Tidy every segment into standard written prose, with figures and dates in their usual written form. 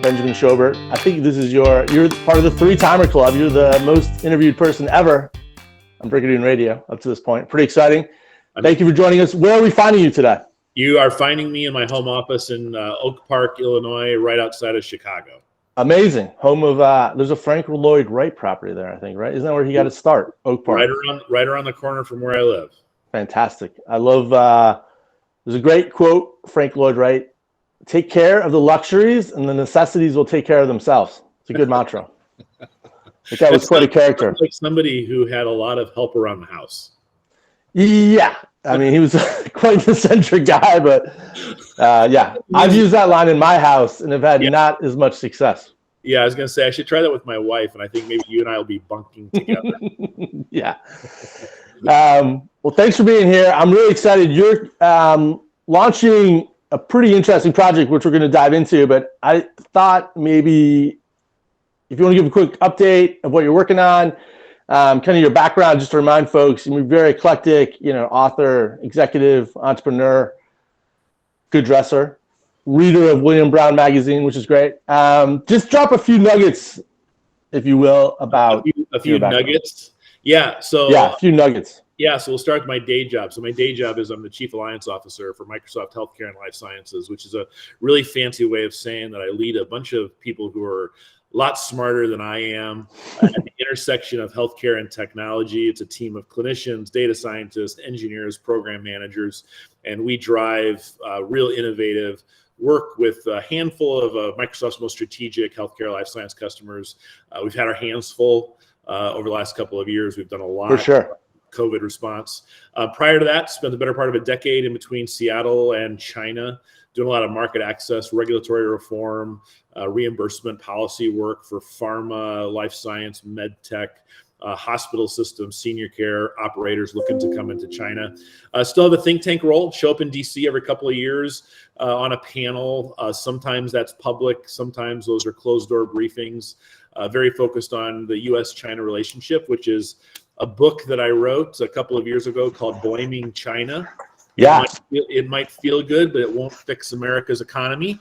Benjamin Shobert. I think this is you're part of the three-timer club. You're the most interviewed person ever on Brigadoon Radio up to this point. Pretty exciting. Thank you for joining us. Where are we finding you today? You are finding me in my home office in Oak Park, Illinois, right outside of Chicago. Amazing. Home of, there's a Frank Lloyd Wright property there, I think, right? Isn't that where he got to start? Oak Park. Right around the corner from where I live. Fantastic. I love, there's a great quote, Frank Lloyd Wright, take care of the luxuries and the necessities will take care of themselves. It's a good mantra. Like that was quite a character. Like somebody who had a lot of help around the house. Yeah. I mean, he was quite an eccentric guy, but yeah, I've used that line in my house and have had not as much success. Yeah, I was going to say I should try that with my wife, and I think maybe you and I will be bunking together. Yeah. Well, thanks for being here. I'm really excited. You're launching a pretty interesting project, which we're going to dive into, but I thought maybe if you want to give a quick update of what you're working on, kind of your background, just to remind folks, you're very eclectic, author, executive, entrepreneur, good dresser, reader of William Brown magazine, which is great. Just drop a few nuggets, if you will, about a few nuggets. Yeah. So a few nuggets. Yeah. So we'll start with my day job. So my day job is I'm the Chief Alliance Officer for Microsoft Healthcare and Life Sciences, which is a really fancy way of saying that I lead a bunch of people who are a lot smarter than I am at the intersection of healthcare and technology. It's a team of clinicians, data scientists, engineers, program managers, and we drive real innovative work with a handful of Microsoft's most strategic healthcare life science customers. We've had our hands full over the last couple of years. We've done a lot. For sure. COVID response. Prior to that, spent the better part of a decade in between Seattle and China, doing a lot of market access, regulatory reform, reimbursement policy work for pharma, life science, med tech, hospital systems, senior care operators looking to come into China. Still have a think tank role, show up in DC every couple of years on a panel. Sometimes that's public, sometimes those are closed door briefings. Very focused on the US-China relationship, which is a book that I wrote a couple of years ago called Blaming China. Yeah, it might feel good, but it won't fix America's economy.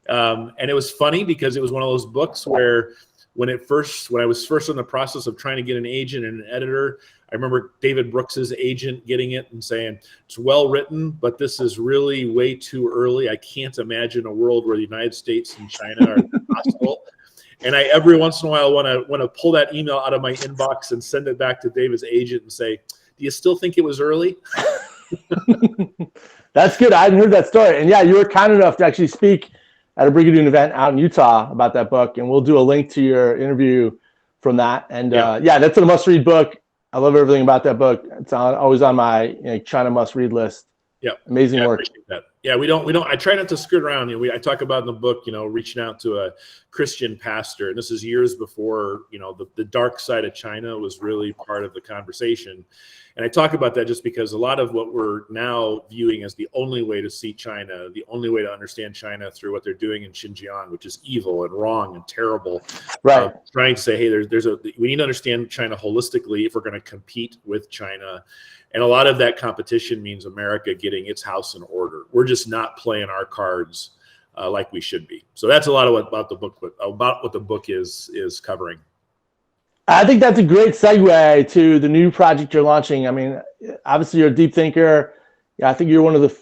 And it was funny because it was one of those books where when I was first in the process of trying to get an agent and an editor, I remember David Brooks's agent getting it and saying, it's well written, but this is really way too early. I can't imagine a world where the United States and China are possible. And I every once in a while want to pull that email out of my inbox and send it back to David's agent and say, do you still think it was early? That's good. I hadn't heard that story. And yeah, you were kind enough to actually speak at a Brigadoon event out in Utah about that book. And we'll do a link to your interview from that. And that's a must-read book. I love everything about that book. It's always on my China must-read list. Yeah, amazing work. I appreciate that. Yeah, we don't. I try not to skirt around. I talk about in the book, reaching out to a Christian pastor, and this is years before, the dark side of China was really part of the conversation. And I talk about that just because a lot of what we're now viewing as the only way to see China, the only way to understand China through what they're doing in Xinjiang, which is evil and wrong and terrible. Right. Trying to say, hey, we need to understand China holistically if we're going to compete with China. And a lot of that competition means America getting its house in order. We're just not playing our cards like we should be. So that's a lot of about what the book is covering. I think that's a great segue to the new project you're launching. I mean, obviously you're a deep thinker. Yeah, I think you're one of the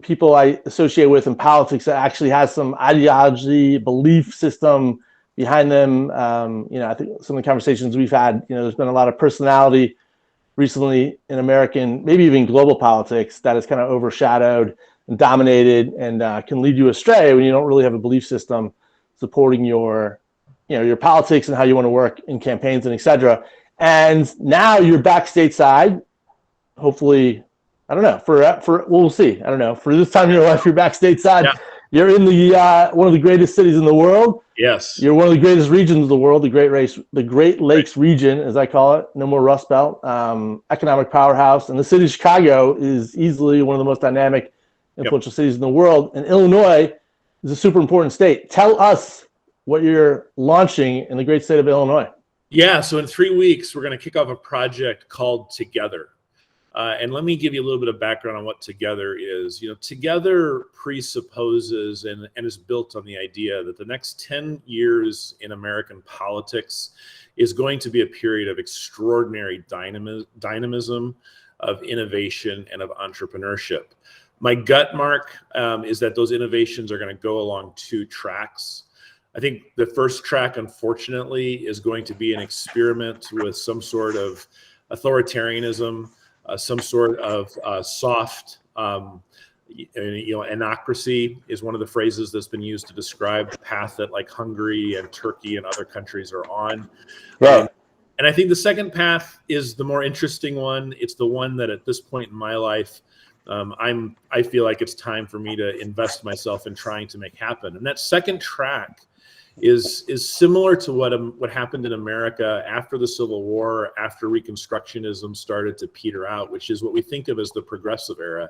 people I associate with in politics that actually has some ideology, belief system behind them. I think some of the conversations we've had, there's been a lot of personality recently in American, maybe even global politics that has kind of overshadowed and dominated and can lead you astray when you don't really have a belief system supporting your politics and how you want to work in campaigns and et cetera. And now you're back stateside, hopefully, I don't know, we'll see. I don't know. For this time in your life, you're back stateside. Yeah. You're in the one of the greatest cities in the world. Yes. You're one of the greatest regions of the world, the Great Lakes region, as I call it. No more Rust Belt. Economic powerhouse. And the city of Chicago is easily one of the most dynamic, influential cities in the world. And Illinois is a super important state. Tell us what you're launching in the great state of Illinois. Yeah, so in 3 weeks, we're going to kick off a project called Together. And let me give you a little bit of background on what Together is. Together presupposes and is built on the idea that the next 10 years in American politics is going to be a period of extraordinary dynamism, of innovation, and of entrepreneurship. My gut, Mark, is that those innovations are going to go along two tracks. I think the first track, unfortunately, is going to be an experiment with some sort of authoritarianism, some sort of soft, anocracy is one of the phrases that's been used to describe the path that like Hungary and Turkey and other countries are on. Right. And I think the second path is the more interesting one. It's the one that at this point in my life, I feel like it's time for me to invest myself in trying to make happen. And that second track is similar to what happened in America after the Civil War, after Reconstructionism started to peter out, which is what we think of as the progressive era.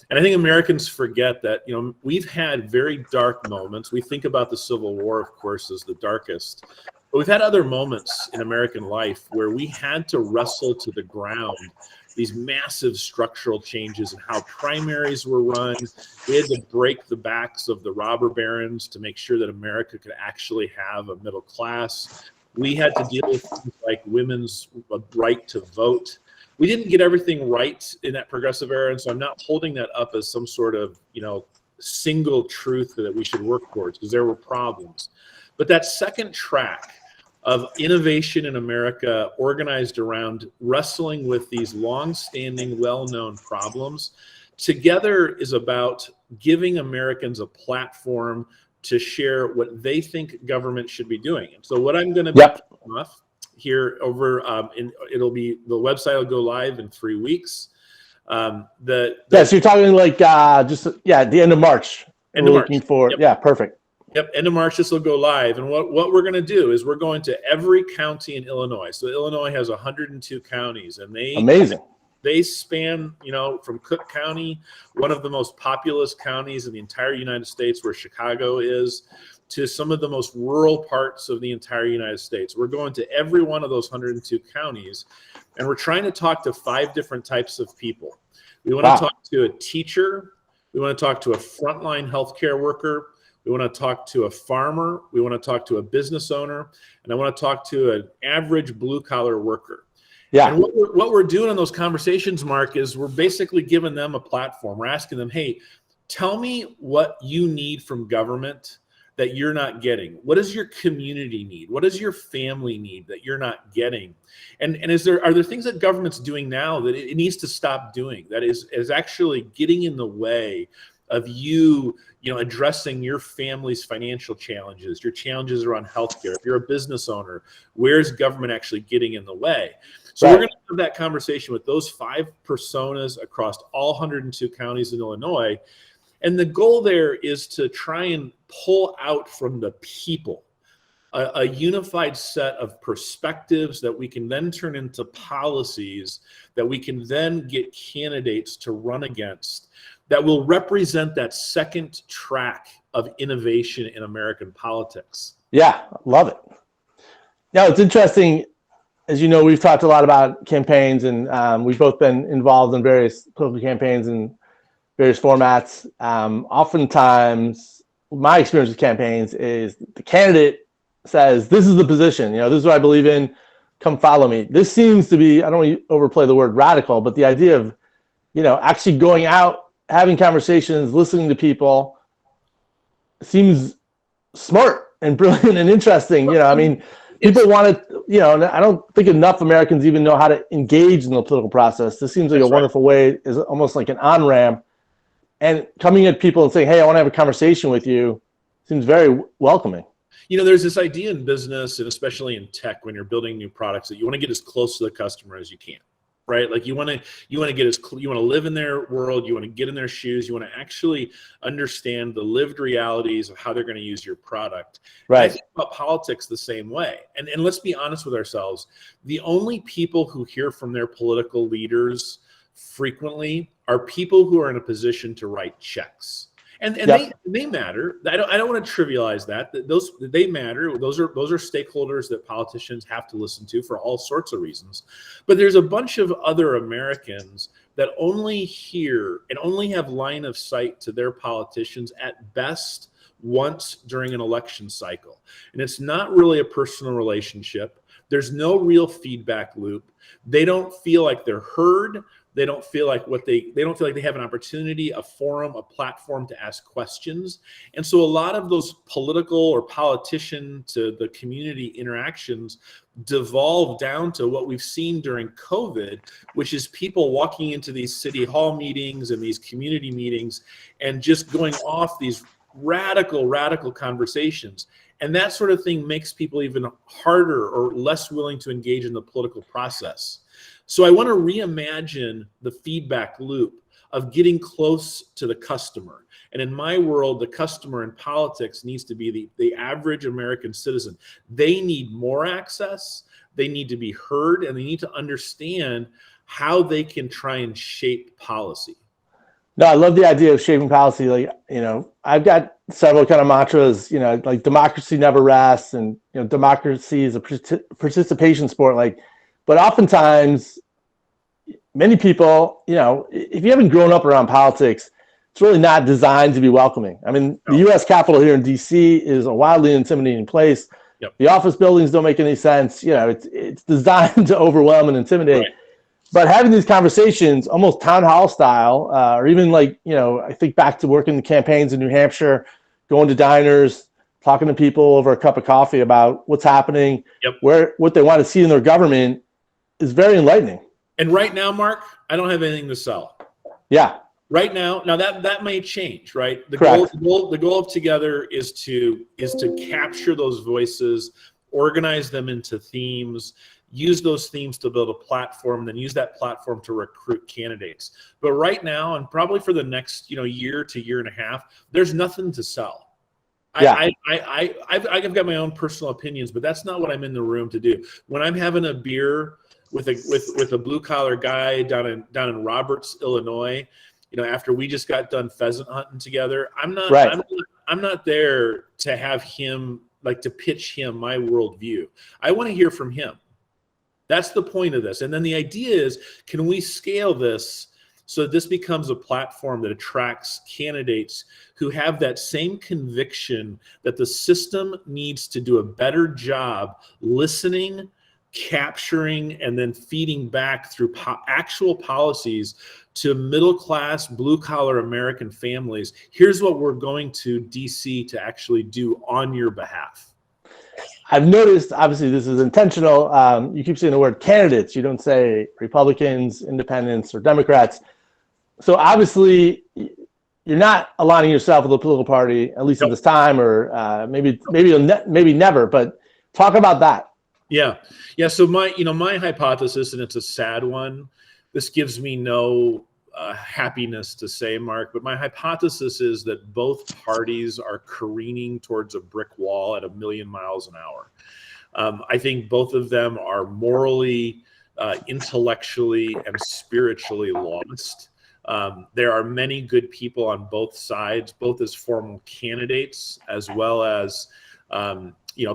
And I think Americans forget that, we've had very dark moments. We think about the Civil War, of course, as the darkest. But we've had other moments in American life where we had to wrestle to the ground these massive structural changes in how primaries were run. We had to break the backs of the robber barons to make sure that America could actually have a middle class. We had to deal with things like women's right to vote. We didn't get everything right in that progressive era, and so I'm not holding that up as some sort of, single truth that we should work towards, because there were problems. But that second track of innovation in America, organized around wrestling with these long-standing, well-known problems, Together is about giving Americans a platform to share what they think government should be doing. And so what I'm going to be off here over, it'll be, the website will go live in 3 weeks. So you're talking like the end of March. End of March. Looking for, Yep. Yeah, perfect. Yep, end of March, this will go live. And what we're going to do is we're going to every county in Illinois. So Illinois has 102 counties, and they span, from Cook County, one of the most populous counties in the entire United States, where Chicago is, to some of the most rural parts of the entire United States. We're going to every one of those 102 counties, and we're trying to talk to 5 different types of people. We want to talk to a teacher. We want to talk to a frontline healthcare worker. We want to talk to a farmer. We want to talk to a business owner. And I want to talk to an average blue-collar worker. Yeah. And what we're doing in those conversations, Mark, is we're basically giving them a platform. We're asking them, hey, tell me what you need from government that you're not getting. What does your community need? What does your family need that you're not getting? And are there things that government's doing now that it needs to stop doing, that is actually getting in the way of you addressing your family's financial challenges, your challenges around healthcare? If you're a business owner, where's government actually getting in the way? So we're going to have that conversation with those 5 personas across all 102 counties in Illinois. And the goal there is to try and pull out from the people a unified set of perspectives that we can then turn into policies that we can then get candidates to run against that will represent that second track of innovation in American politics. Yeah, love it. Now, it's interesting. As you know, we've talked a lot about campaigns, and we've both been involved in various political campaigns in various formats. Oftentimes, my experience with campaigns is the candidate says, this is the position, this is what I believe in, come follow me. This seems to be, I don't want to overplay the word radical, but the idea of, actually going out, having conversations, listening to people seems smart and brilliant and interesting. People want to, I don't think enough Americans even know how to engage in the political process. This seems like a wonderful way, is almost like an on-ramp. And coming at people and saying, hey, I want to have a conversation with you, seems very welcoming. There's this idea in business, and especially in tech, when you're building new products, that you want to get as close to the customer as you can, right? Like you want to get you want to live in their world, you want to get in their shoes, you want to actually understand the lived realities of how they're going to use your product. Right. I think about politics the same way. And let's be honest with ourselves. The only people who hear from their political leaders frequently are people who are in a position to write checks. And they matter. I don't want to trivialize that. They matter. Those are stakeholders that politicians have to listen to for all sorts of reasons. But there's a bunch of other Americans that only hear and only have line of sight to their politicians at best once during an election cycle. And it's not really a personal relationship. There's no real feedback loop. They don't feel like they're heard. They don't feel like they don't feel like they have an opportunity, a forum, a platform to ask questions. And so a lot of those political or politician to the community interactions devolve down to what we've seen during COVID, which is people walking into these city hall meetings and these community meetings and just going off these radical conversations. And that sort of thing makes people even harder or less willing to engage in the political process. So I want to reimagine the feedback loop of getting close to the customer. And in my world, the customer in politics needs to be the average American citizen. They need more access, they need to be heard, and they need to understand how they can try and shape policy. No, I love the idea of shaping policy. Like, you know, I've got several kind of mantras, you know, like democracy never rests, and, you know, democracy is a participation sport. Like, but oftentimes, many people, you know, if you haven't grown up around politics, it's really not designed to be welcoming. I mean, the U.S. Capitol here in D.C. is a wildly intimidating place. Yep. The office buildings don't make any sense. You know, it's designed to overwhelm and intimidate. Right. But having these conversations, almost town hall style, or even like, you know, I think back to working the campaigns in New Hampshire, going to diners, talking to people over a cup of coffee about what's happening, what they want to see in their government, is very enlightening. And right now, Mark, I don't have anything to sell. Yeah. Right now that may change, right? The goal of Together is to capture those voices, organize them into themes, use those themes to build a platform, and then use that platform to recruit candidates. But right now, and probably for the next, you know, year to year and a half, there's nothing to sell. Yeah. I've got my own personal opinions, but that's not what I'm in the room to do. When I'm having a beer with a blue collar guy down in Roberts, Illinois, you know, after we just got done pheasant hunting together, I'm not there to have him, like, to pitch him my worldview. I want to hear from him. That's the point of this. And then the idea is, can we scale this so that this becomes a platform that attracts candidates who have that same conviction that the system needs to do a better job listening, capturing, and then feeding back through actual policies to middle-class, blue-collar American families. Here's what we're going to DC to actually do on your behalf. I've noticed, obviously this is intentional, you keep saying the word candidates. You don't say Republicans, independents, or Democrats. So obviously you're not aligning yourself with a political party, at least at this time, or maybe never, but talk about that. Yeah. So my hypothesis, and it's a sad one, this gives me no happiness to say, Mark, but my hypothesis is that both parties are careening towards a brick wall at 1,000,000 miles an hour. I think both of them are morally, intellectually, and spiritually lost. There are many good people on both sides, both as formal candidates as well as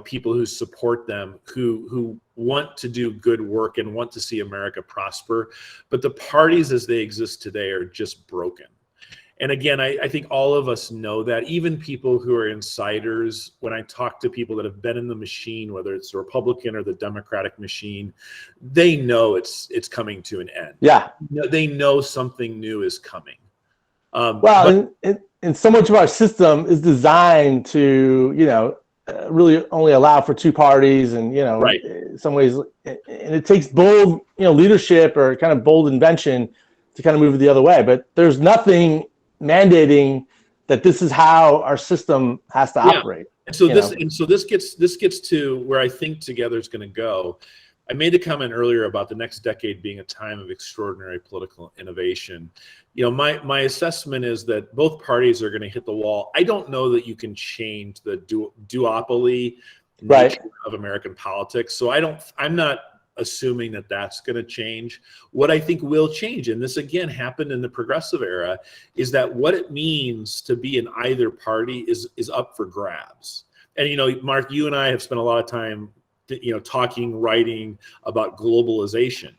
people who support them, who want to do good work and want to see America prosper. But the parties as they exist today are just broken. And again, I think all of us know that. Even people who are insiders, when I talk to people that have been in the machine, whether it's the Republican or the Democratic machine, they know it's coming to an end. Yeah. They know something new is coming. And so much of our system is designed to, really only allow for two parties, and right. In some ways, and it takes bold leadership or kind of bold invention to kind of move it the other way. But there's nothing mandating that this is how our system has to operate. And so this gets to where I think Together is going to go. I made the comment earlier about the next decade being a time of extraordinary political innovation. My assessment is that both parties are going to hit the wall. I don't know that you can change the duopoly nature of American politics. So I'm not assuming that that's going to change. What I think will change, and this again happened in the progressive era, is that what it means to be in either party is up for grabs. And Mark, you and I have spent a lot of time talking, writing about globalization,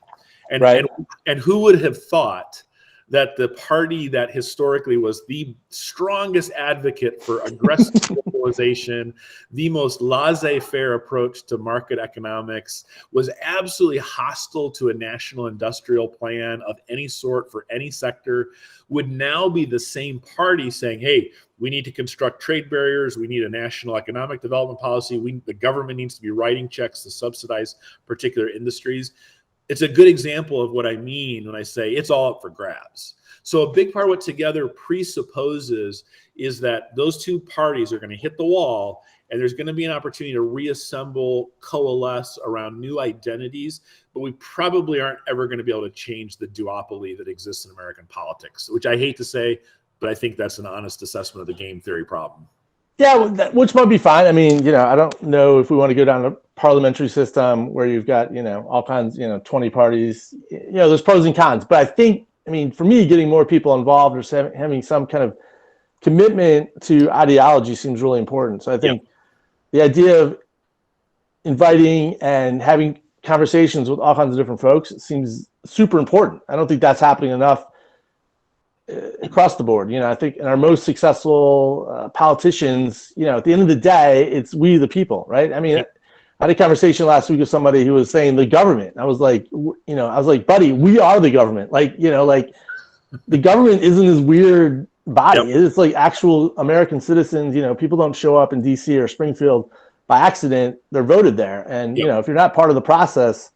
and who would have thought that the party that historically was the strongest advocate for aggressive globalization, the most laissez-faire approach to market economics, was absolutely hostile to a national industrial plan of any sort for any sector, would now be the same party saying, hey, we need to construct trade barriers. We need a national economic development policy. The government needs to be writing checks to subsidize particular industries. It's a good example of what I mean when I say it's all up for grabs. So a big part of what Together presupposes is that those two parties are going to hit the wall, and there's going to be an opportunity to reassemble, coalesce around new identities, but we probably aren't ever going to be able to change the duopoly that exists in American politics, which I hate to say, but I think that's an honest assessment of the game theory problem. Yeah, which might be fine. I mean, I don't know if we want to go down a parliamentary system where you've got, all kinds, 20 parties. There's pros and cons. But I think, for me, getting more people involved or having some kind of commitment to ideology seems really important. So I think the idea of inviting and having conversations with all kinds of different folks seems super important. I don't think that's happening enough across the board. I think in our most successful politicians, at the end of the day, it's we the people, right? I had a conversation last week with somebody who was saying the government. I was like, buddy, we are the government. The government isn't this weird body. Yep. It's like actual American citizens. People don't show up in DC or Springfield by accident. They're voted there. And, if you're not part of the process,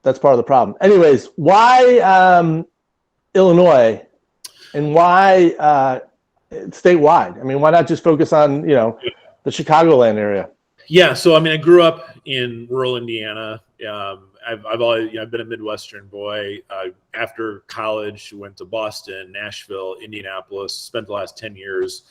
that's part of the problem. Anyways, why Illinois? And why statewide? Why not just focus on, the Chicagoland area? Yeah, so I grew up in rural Indiana. I've always been a Midwestern boy. After college, went to Boston, Nashville, Indianapolis. Spent the last 10 years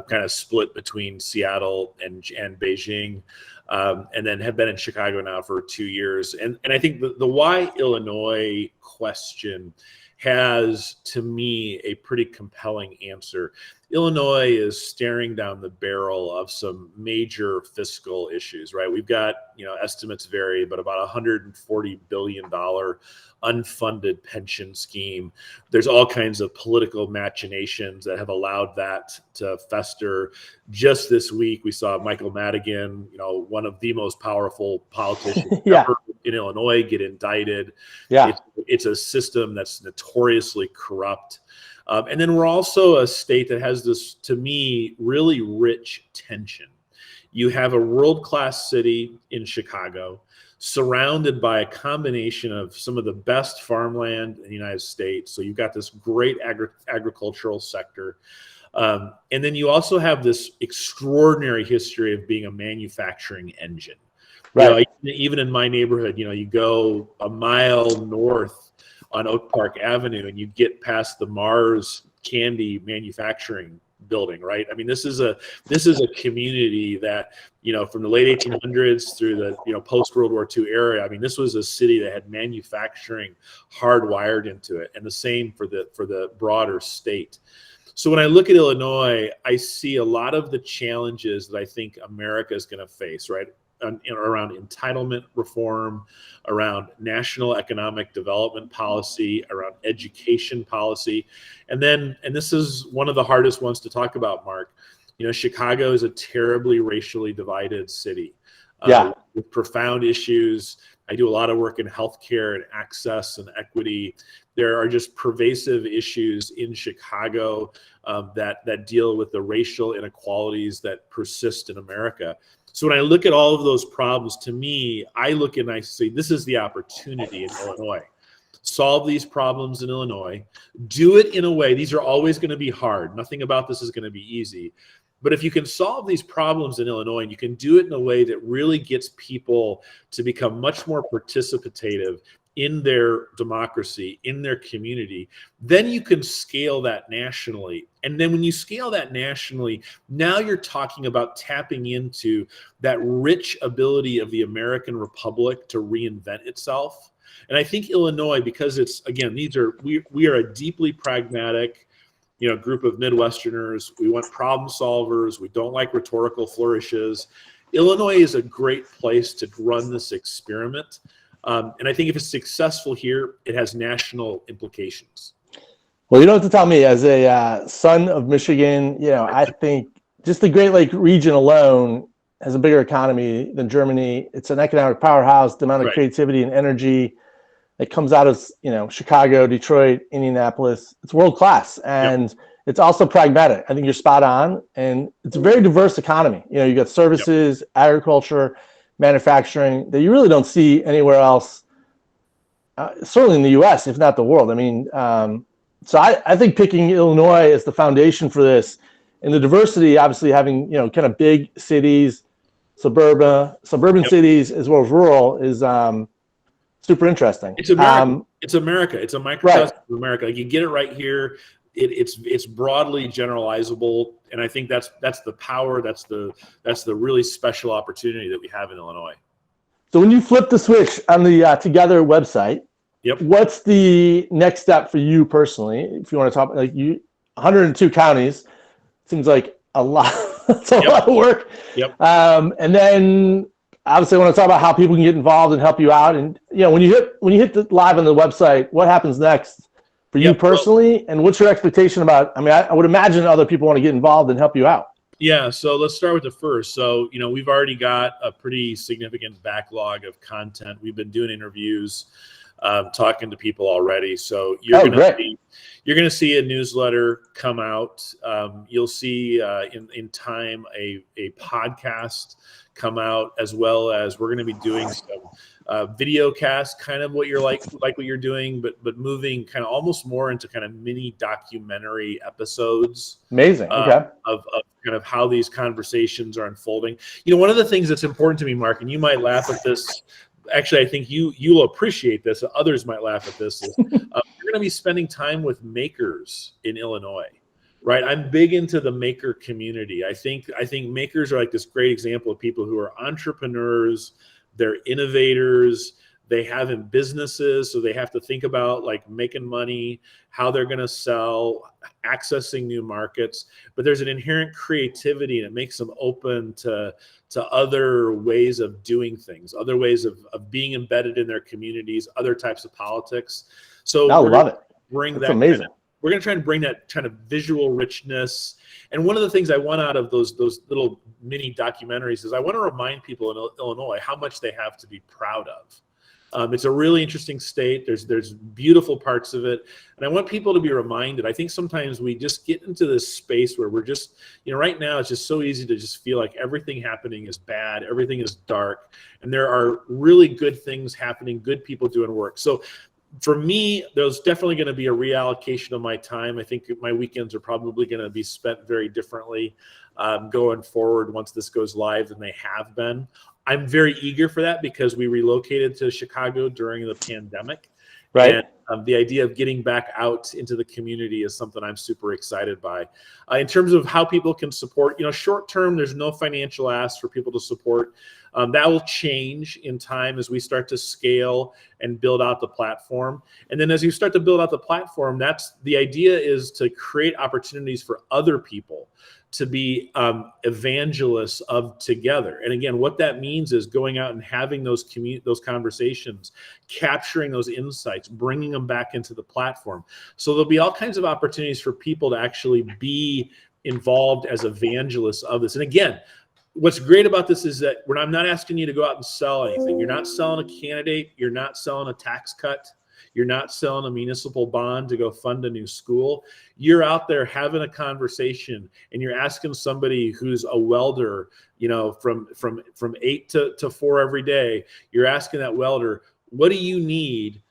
kind of split between Seattle and Beijing, and then have been in Chicago now for 2 years. And I think the why Illinois question has, to me, a pretty compelling answer. Illinois is staring down the barrel of some major fiscal issues, right? We've got, estimates vary, but about $140 billion unfunded pension scheme. There's all kinds of political machinations that have allowed that to fester. Just this week, we saw Michael Madigan, one of the most powerful politicians ever in Illinois, get indicted. Yeah. It's a system that's notoriously corrupt. And then we're also a state that has this, to me, really rich tension. You have a world-class city in Chicago surrounded by a combination of some of the best farmland in the United States. So you've got this great agricultural sector. And then you also have this extraordinary history of being a manufacturing engine. Right. Even in my neighborhood, you go a mile north on Oak Park Avenue and you get past the Mars candy manufacturing building, right? This is a community that, from the late 1800s through the, post World War II era, this was a city that had manufacturing hardwired into it, and the same for the broader state. So when I look at Illinois, I see a lot of the challenges that I think America is going to face, right? Around entitlement reform, around national economic development policy, around education policy. And this is one of the hardest ones to talk about, Mark. Chicago is a terribly racially divided city with profound issues. I do a lot of work in healthcare and access and equity. There are just pervasive issues in Chicago that deal with the racial inequalities that persist in America. So when I look at all of those problems, to me, I look and I say, this is the opportunity in Illinois. Solve these problems in Illinois. Do it in a way, these are always going to be hard. Nothing about this is going to be easy. But if you can solve these problems in Illinois and you can do it in a way that really gets people to become much more participative in their democracy, in their community, then you can scale that nationally. And then when you scale that nationally, now you're talking about tapping into that rich ability of the American Republic to reinvent itself. And I think Illinois, because it's, again, we are a deeply pragmatic, group of Midwesterners. We want problem solvers. We don't like rhetorical flourishes. Illinois is a great place to run this experiment. And I think if it's successful here, it has national implications. Well, you don't have to tell me. As a son of Michigan, I think just the Great Lake region alone has a bigger economy than Germany. It's an economic powerhouse. The amount of Right. creativity and energy that comes out of Chicago, Detroit, Indianapolis, it's world class, and it's also pragmatic. I think you're spot on, and it's a very diverse economy. You got services, agriculture, manufacturing that you really don't see anywhere else. Certainly in the U.S., if not the world. I mean. So I think picking Illinois as the foundation for this, and the diversity, obviously having kind of big cities, suburban cities as well as rural, is super interesting. It's America. It's America. It's a microcosm of America. Like, you get it right here. It's broadly generalizable, and I think that's the power. That's the really special opportunity that we have in Illinois. So when you flip the switch on the Together website. Yep. What's the next step for you personally? If you want to talk, 102 counties, seems like a lot. It's a lot of work. Yep. And then obviously I want to talk about how people can get involved and help you out. And when you hit the live on the website, what happens next for you personally? And what's your expectation about? I mean, I would imagine other people want to get involved and help you out. Yeah, so let's start with the first. So, we've already got a pretty significant backlog of content. We've been doing interviews. Talking to people already, so you're gonna see a newsletter come out. You'll see in time a podcast come out, as well as we're gonna be doing some video cast, kind of what you're like what you're doing, but moving kind of almost more into kind of mini documentary episodes. Amazing. Okay. Of kind of how these conversations are unfolding. One of the things that's important to me, Mark, and you might laugh at this. Actually, I think you'll appreciate this. Others might laugh at this. You're going to be spending time with makers in Illinois, right? I'm big into the maker community. I think makers are like this great example of people who are entrepreneurs. They're innovators. They have businesses, so they have to think about like making money, how they're going to sell, accessing new markets. But there's an inherent creativity, and it makes them open to other ways of doing things, other ways of being embedded in their communities, other types of politics. So I love it. That's amazing. We're going to try and bring that kind of visual richness. And one of the things I want out of those little mini documentaries is I want to remind people in Illinois how much they have to be proud of. It's a really interesting state. There's beautiful parts of it. And I want people to be reminded. I think sometimes we just get into this space where we're just, right now it's just so easy to just feel like everything happening is bad, everything is dark, and there are really good things happening, good people doing work. So for me, there's definitely going to be a reallocation of my time. I think my weekends are probably going to be spent very differently going forward once this goes live than they have been. I'm very eager for that because we relocated to Chicago during the pandemic. Right. And the idea of getting back out into the community is something I'm super excited by. In terms of how people can support, short term, there's no financial ask for people to support. That will change in time as we start to scale and build out the platform. And then as you start to build out the platform, that's the idea, is to create opportunities for other people to be evangelists of Together. And again, what that means is going out and having those conversations, capturing those insights, bringing them back into the platform. So there'll be all kinds of opportunities for people to actually be involved as evangelists of this. And again, what's great about this is that I'm not asking you to go out and sell anything. You're not selling a candidate. You're not selling a tax cut. You're not selling a municipal bond to go fund a new school. You're out there having a conversation, and you're asking somebody who's a welder, from 8 to 4 every day. You're asking that welder, what do you need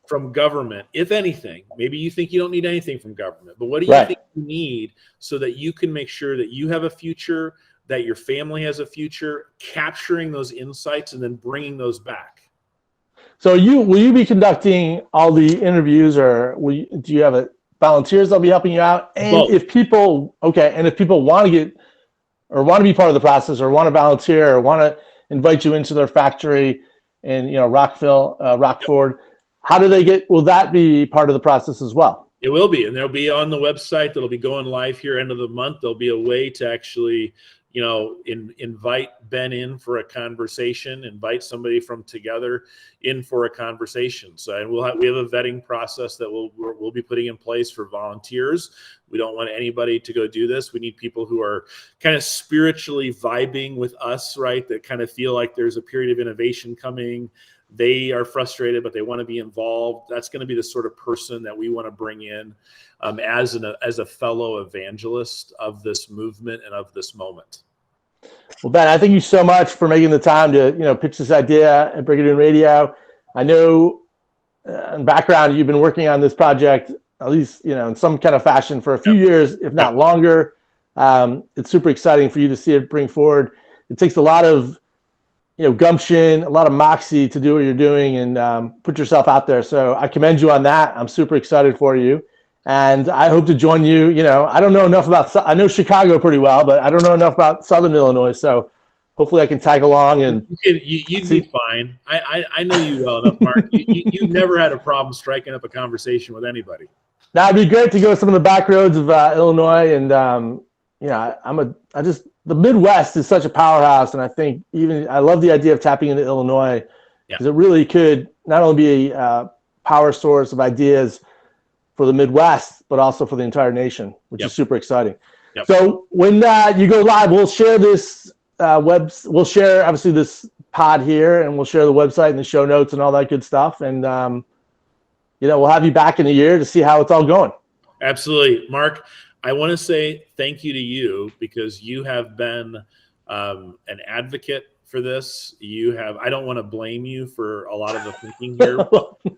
from government, if anything? Maybe you think you don't need anything from government, but what do you think you need so that you can make sure that you have a future, that your family has a future, capturing those insights and then bringing those back? So will you be conducting all the interviews, or do you have volunteers that'll be helping you out? And Both. if people want to get or want to be part of the process, or want to volunteer, or want to invite you into their factory in Rockford, how do they will that be part of the process as well? It will be, and they'll be on the website. That'll be going live here end of the month. There'll be a way to actually, invite Ben in for a conversation, invite somebody from Together in for a conversation. So, and we have a vetting process that we'll be putting in place for volunteers. We don't want anybody to go do this. We need people who are kind of spiritually vibing with us, right? That kind of feel like there's a period of innovation coming. They are frustrated, but they want to be involved. That's going to be the sort of person that we want to bring in as a fellow evangelist of this movement and of this moment. Well, Ben, I thank you so much for making the time to pitch this idea at Brigadoon Radio. I know in background you've been working on this project at least in some kind of fashion for a few years, if not longer. It's super exciting for you to see it bring forward. It takes a lot of gumption, a lot of moxie to do what you're doing and put yourself out there. So I commend you on that. I'm super excited for you. And I hope to join you. I don't know enough I know Chicago pretty well, but I don't know enough about Southern Illinois. So hopefully I can tag along and you'd be fine. I know you well enough, Mark. You've never had a problem striking up a conversation with anybody. Now it'd be great to go to some of the back roads of Illinois. And, the Midwest is such a powerhouse, and I think I love the idea of tapping into Illinois because it really could not only be a power source of ideas for the Midwest, but also for the entire nation, which is super exciting. Yep. So when you go live, we'll share this we'll share obviously this pod here, and we'll share the website and the show notes and all that good stuff. And we'll have you back in a year to see how it's all going. Absolutely, Mark. I want to say thank you to you because you have been an advocate for this. I don't want to blame you for a lot of the thinking here,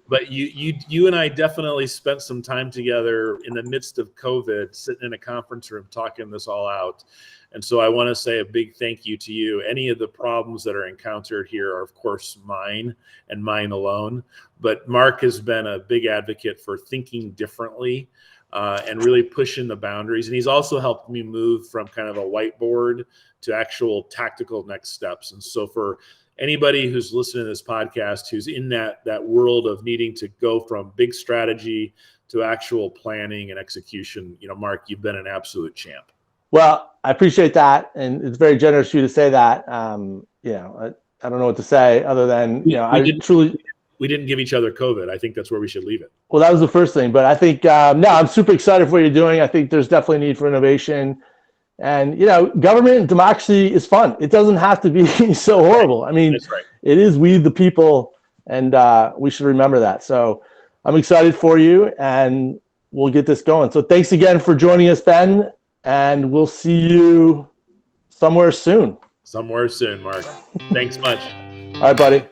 but you and I definitely spent some time together in the midst of COVID, sitting in a conference room, talking this all out. And so I want to say a big thank you to you. Any of the problems that are encountered here are, of course, mine and mine alone. But Mark has been a big advocate for thinking differently and really pushing the boundaries. And he's also helped me move from kind of a whiteboard to actual tactical next steps. And so for anybody who's listening to this podcast, who's in that world of needing to go from big strategy to actual planning and execution, Mark, you've been an absolute champ. Well, I appreciate that. And it's very generous of you to say that. I don't know what to say other than, we didn't give each other COVID. I think that's where we should leave it. Well, that was the first thing. But I think, I'm super excited for what you're doing. I think there's definitely a need for innovation. And, government and democracy is fun. It doesn't have to be so horrible. I mean, That's right. It is we the people, and we should remember that. So I'm excited for you, and we'll get this going. So thanks again for joining us, Ben, and we'll see you somewhere soon. Somewhere soon, Mark. Thanks much. All right, buddy.